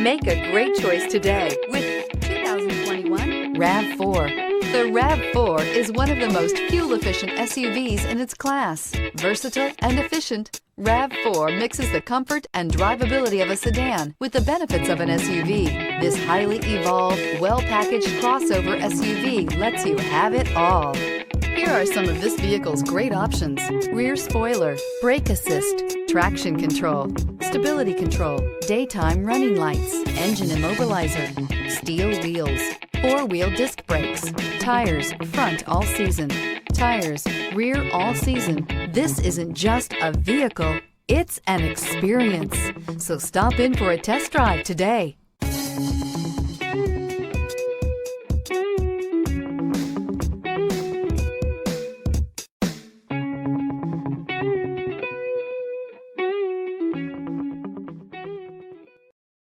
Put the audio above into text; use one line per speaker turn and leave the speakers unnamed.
Make a great choice today with 2021 RAV4. The RAV4 is one of the most fuel-efficient SUVs in its class. Versatile and efficient, RAV4 mixes the comfort and drivability of a sedan with the benefits of an SUV. This highly evolved, well-packaged crossover SUV lets you have it all. Here are some of this vehicle's great options: rear spoiler, brake assist, traction control, stability control, daytime running lights, engine immobilizer, steel wheels, four-wheel disc brakes, tires front all season, tires rear all season. This isn't just a vehicle, it's an experience. So stop in for a test drive today.